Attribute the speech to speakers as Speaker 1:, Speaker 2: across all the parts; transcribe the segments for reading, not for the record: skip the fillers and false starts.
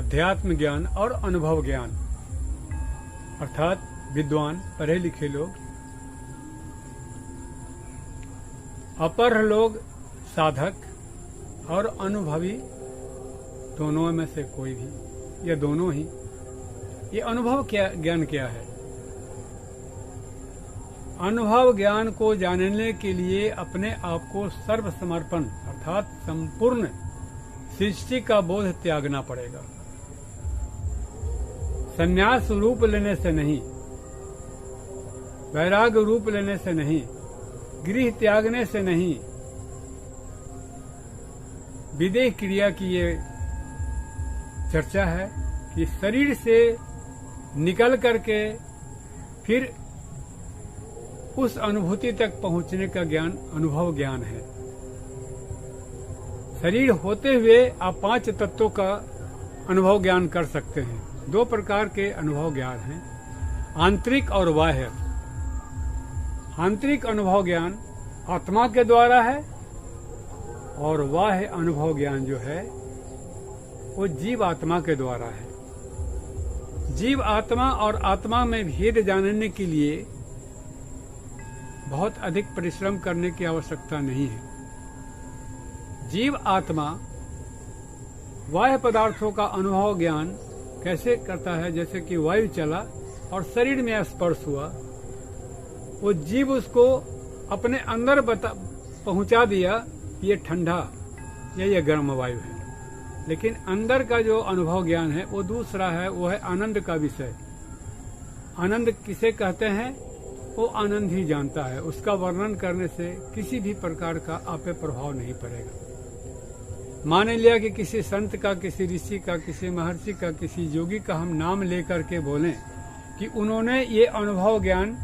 Speaker 1: अध्यात्म ज्ञान और अनुभव ज्ञान, अर्थात विद्वान पढ़े लिखे लोग, अपर लोग साधक और अनुभवी, दोनों में से कोई भी या दोनों ही। ये अनुभव ज्ञान क्या है? अनुभव ज्ञान को जानने के लिए अपने आप को सर्वसमर्पण अर्थात संपूर्ण सृष्टि का बोध त्यागना पड़ेगा। संन्यास रूप लेने से नहीं, वैराग रूप लेने से नहीं, गृह त्यागने से नहीं, विदेह क्रिया की ये चर्चा है कि शरीर से निकल करके फिर उस अनुभूति तक पहुंचने का ज्ञान अनुभव ज्ञान है। शरीर होते हुए आप 5 तत्वों का अनुभव ज्ञान कर सकते हैं। 2 प्रकार के अनुभव ज्ञान हैं, आंतरिक और बाह्य। आंतरिक अनुभव ज्ञान आत्मा के द्वारा है और बाह्य अनुभव ज्ञान जो है वो जीव आत्मा के द्वारा है। जीव आत्मा और आत्मा में भेद जानने के लिए बहुत अधिक परिश्रम करने की आवश्यकता नहीं है। जीव आत्मा बाह्य पदार्थों का अनुभव ज्ञान कैसे करता है? जैसे कि वायु चला और शरीर में स्पर्श हुआ, वो जीव उसको अपने अंदर पहुंचा दिया, ये ठंडा या ये गर्म वायु है। लेकिन अंदर का जो अनुभव ज्ञान है वो दूसरा है, वो है आनंद का विषय। आनंद किसे कहते हैं? वो आनंद ही जानता है। उसका वर्णन करने से किसी भी प्रकार का आप पे प्रभाव नहीं पड़ेगा। मान लिया कि किसी संत का, किसी ऋषि का, किसी महर्षि का, किसी योगी का हम नाम लेकर के बोलें कि उन्होंने ये अनुभव ज्ञान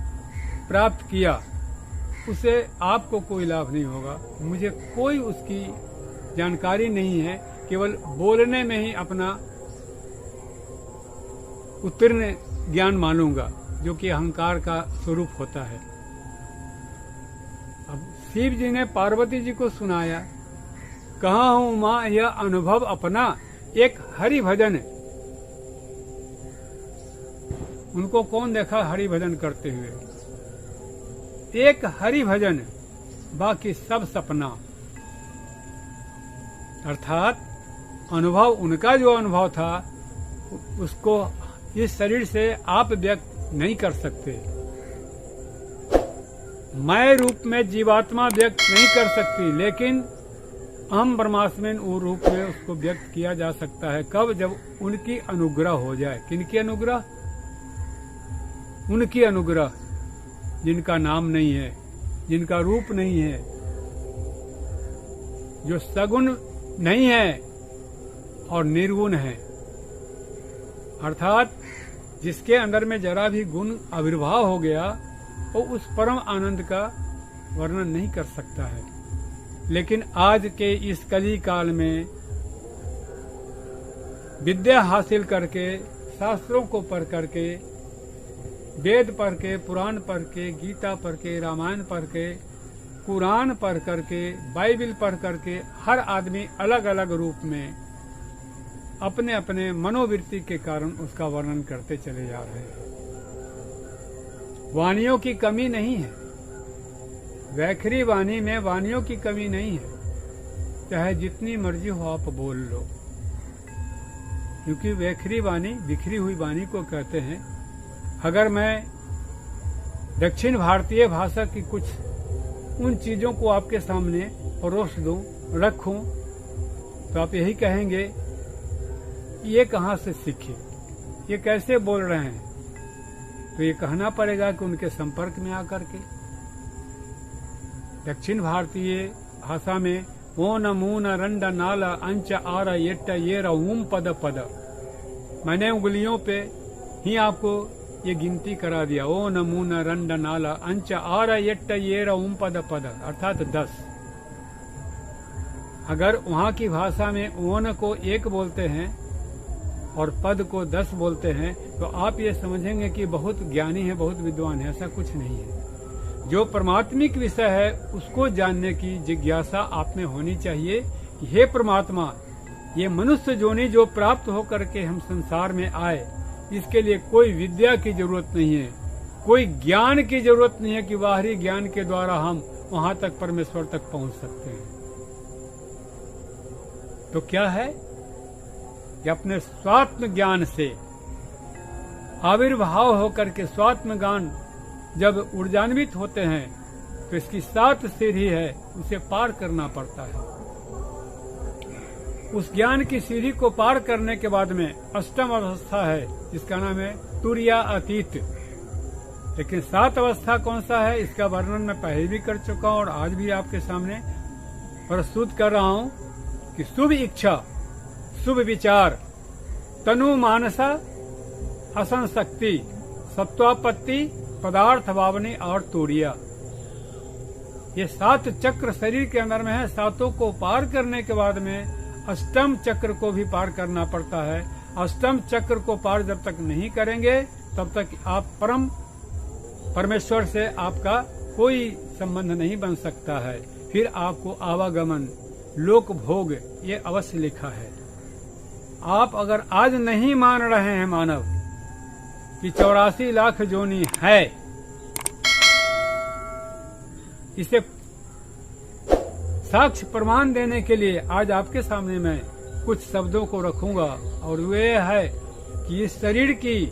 Speaker 1: प्राप्त किया, उसे आपको कोई लाभ नहीं होगा। मुझे कोई उसकी जानकारी नहीं है, केवल बोलने में ही अपना उत्तीर्ण ज्ञान मानूंगा, जो कि अहंकार का स्वरूप होता है। अब शिव जी ने पार्वती जी को सुनाया, कहा हूं मां यह अनुभव अपना, एक हरि भजन। उनको कौन देखा हरि भजन करते हुए? एक हरि भजन, बाकी सब सपना। अर्थात अनुभव, उनका जो अनुभव था उसको इस शरीर से आप व्यक्त नहीं कर सकते। मैं रूप में जीवात्मा व्यक्त नहीं कर सकती, लेकिन अहम ब्रह्मास्मिन रूप में उसको व्यक्त किया जा सकता है। कब? जब उनकी अनुग्रह हो जाए। किनकी अनुग्रह? उनकी अनुग्रह, जिनका नाम नहीं है, जिनका रूप नहीं है, जो सगुण नहीं है और निर्गुण है। अर्थात जिसके अंदर में जरा भी गुण आविर्भाव हो गया, वो उस परम आनंद का वर्णन नहीं कर सकता है। लेकिन आज के इस कली काल में विद्या हासिल करके, शास्त्रों को पढ़ करके, वेद पढ़ के, पुराण पढ़ के, गीता पढ़ के, रामायण पढ़ के, कुरान पढ़ करके, बाइबिल पढ़ करके, हर आदमी अलग अलग रूप में अपने अपने मनोवृत्ति के कारण उसका वर्णन करते चले जा रहे हैं। वाणियों की कमी नहीं है, वैखरी वाणी में वाणियों की कमी नहीं है। चाहे जितनी मर्जी हो आप बोल लो, क्योंकि वैखरी वाणी, बिखरी हुई वाणी को कहते हैं। अगर मैं दक्षिण भारतीय भाषा की कुछ उन चीजों को आपके सामने परोस दूं, रखूं, तो आप यही कहेंगे ये कहाँ से सीखे, ये कैसे बोल रहे हैं? तो ये कहना पड़ेगा कि उनके संपर्क में आकर के। दक्षिण भारतीय भाषा में ओ न मू न रंड नाला अंच आर येट ये रूम पद पद, मैंने उंगलियों पे ही आपको ये गिनती करा दिया। ओ न मू न रंड नाला अंच आर येट ये रूम पद पद, अर्थात 10। अगर वहाँ की भाषा में ओन को 1 बोलते हैं और पद को 10 बोलते हैं, तो आप ये समझेंगे कि बहुत ज्ञानी है, बहुत विद्वान है। ऐसा कुछ नहीं है। जो परमात्मिक विषय है उसको जानने की जिज्ञासा आप में होनी चाहिए। हे परमात्मा, ये मनुष्य जोनि जो प्राप्त होकर के हम संसार में आए, इसके लिए कोई विद्या की जरूरत नहीं है, कोई ज्ञान की जरूरत नहीं है कि बाहरी ज्ञान के द्वारा हम वहां तक परमेश्वर तक पहुंच सकते हैं। तो क्या है कि अपने स्वात्म ज्ञान से आविर्भाव होकर के स्वात्म ज्ञान जब ऊर्जान्वित होते हैं तो इसकी 7 सीढ़ी है, उसे पार करना पड़ता है। उस ज्ञान की सीढ़ी को पार करने के बाद में अष्टम अवस्था है, जिसका नाम है तुरिया अतीत। लेकिन 7 अवस्था कौन सा है, इसका वर्णन मैं पहले भी कर चुका हूं और आज भी आपके सामने प्रस्तुत कर रहा हूं कि शुभ इच्छा, शुभ विचार, तनु मानसा, असंशक्ति, सत्वापत्ति, पदार्थ भावनी और तुरिया, ये 7 चक्र शरीर के अंदर में है। 7 को पार करने के बाद में अष्टम चक्र को भी पार करना पड़ता है। अष्टम चक्र को पार जब तक नहीं करेंगे तब तक आप परमेश्वर से आपका कोई संबंध नहीं बन सकता है। फिर आपको आवागमन, लोक भोग, ये अवश्य लिखा है। आप अगर आज नहीं मान रहे हैं मानव कि 84 लाख जोनी है, इसे साक्ष्य प्रमाण देने के लिए आज आपके सामने मैं कुछ शब्दों को रखूंगा, और वे है कि इस शरीर की,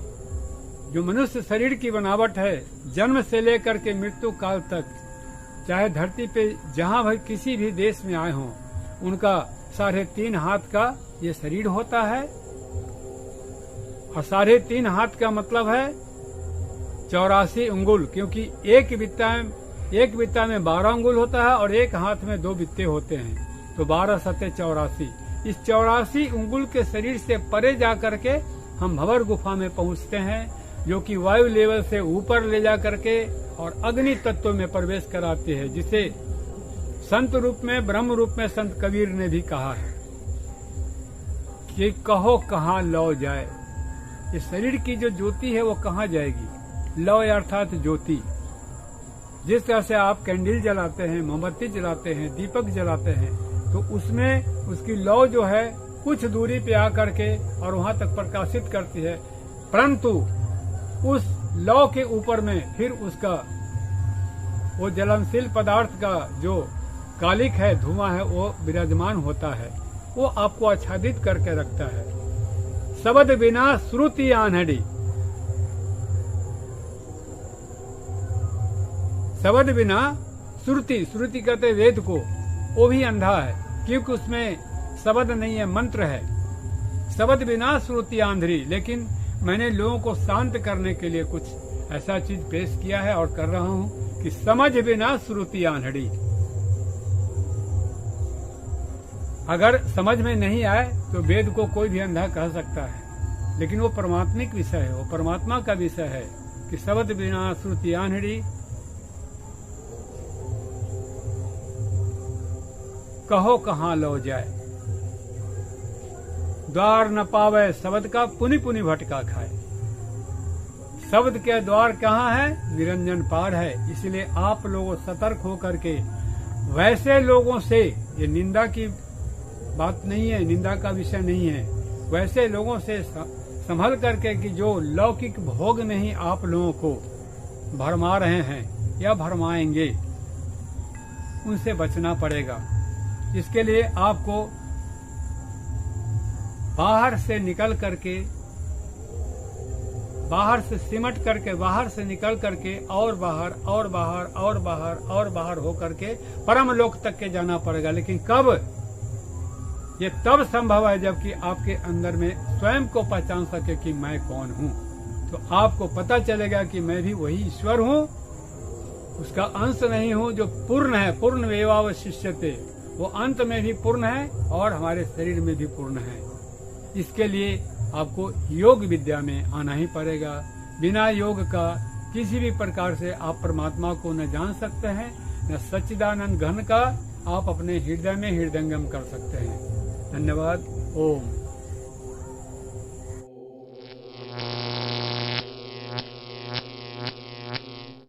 Speaker 1: जो मनुष्य शरीर की बनावट है, जन्म से लेकर के मृत्यु काल तक, चाहे धरती पे जहां भी किसी भी देश में आए हों, उनका 3.5 हाथ का ये शरीर होता है। और 3.5 हाथ का मतलब है 84 अंगुल, क्योंकि एक बित्ता में 12 अंगुल होता है और एक हाथ में 2 बित्ते होते हैं, तो 12 सत्ते 84। इस 84 अंगुल के शरीर से परे जाकर के हम भंवर गुफा में पहुंचते हैं, जो कि वायु लेवल से ऊपर ले जा करके और अग्नि तत्व में प्रवेश कराते हैं, जिसे संत रूप में, ब्रह्म रूप में संत कबीर ने भी कहा है कि कहो कहाँ लौ जाए। इस शरीर की जो ज्योति है वो कहाँ जाएगी? लौ अर्थात ज्योति। जिस तरह से आप कैंडल जलाते हैं, मोमबत्ती जलाते हैं, दीपक जलाते हैं, तो उसमें उसकी लौ जो है कुछ दूरी पे आकर के और वहां तक प्रकाशित करती है, परंतु उस लौ के ऊपर में फिर उसका वो ज्वलनशील पदार्थ का जो कालिक है, धुआं है, वो विराजमान होता है। वो आपको आच्छादित करके रखता है। शब्द बिना श्रुति आन्हड़ी, शब्द बिना श्रुति, श्रुति कहते वेद को, वो भी अंधा है, क्योंकि उसमें शब्द नहीं है, मंत्र है। शब्द बिना श्रुति आंधरी। लेकिन मैंने लोगों को शांत करने के लिए कुछ ऐसा चीज पेश किया है और कर रहा हूँ कि समझ बिना श्रुति आंधड़ी। अगर समझ में नहीं आए तो वेद को कोई भी अंधा कह सकता है, लेकिन वो परमात्मिक विषय है, वो परमात्मा का विषय है कि शब्द बिना श्रुति आंधड़ी, कहो कहाँ लो जाए। द्वार न पावे शब्द का, पुनि पुनि भटका खाए। शब्द के द्वार कहाँ है? निरंजन पार है। इसलिए आप लोगों सतर्क होकर के वैसे लोगों से, ये निंदा की बात नहीं है, निंदा का विषय नहीं है, वैसे लोगों से संभल करके कि जो लौकिक भोग नहीं आप लोगों को भरमा रहे हैं या भरमाएंगे, उनसे बचना पड़ेगा। इसके लिए आपको बाहर से निकल करके, बाहर से सिमट करके, बाहर से निकल करके और बाहर और बाहर और बाहर और बाहर हो करके परम लोक तक के जाना पड़ेगा। लेकिन कब? ये तब संभव है जबकि आपके अंदर में स्वयं को पहचान सके कि मैं कौन हूँ। तो आपको पता चलेगा कि मैं भी वही ईश्वर हूँ, उसका अंश नहीं हूँ, जो पूर्ण है। पूर्ण वेवावशिष्यते, वो अंत में भी पूर्ण है और हमारे शरीर में भी पूर्ण है। इसके लिए आपको योग विद्या में आना ही पड़ेगा। बिना योग का किसी भी प्रकार से आप परमात्मा को न जान सकते हैं, न सच्चिदानंद घन का आप अपने हृदय में हृदयंगम कर सकते हैं। धन्यवाद। ओम।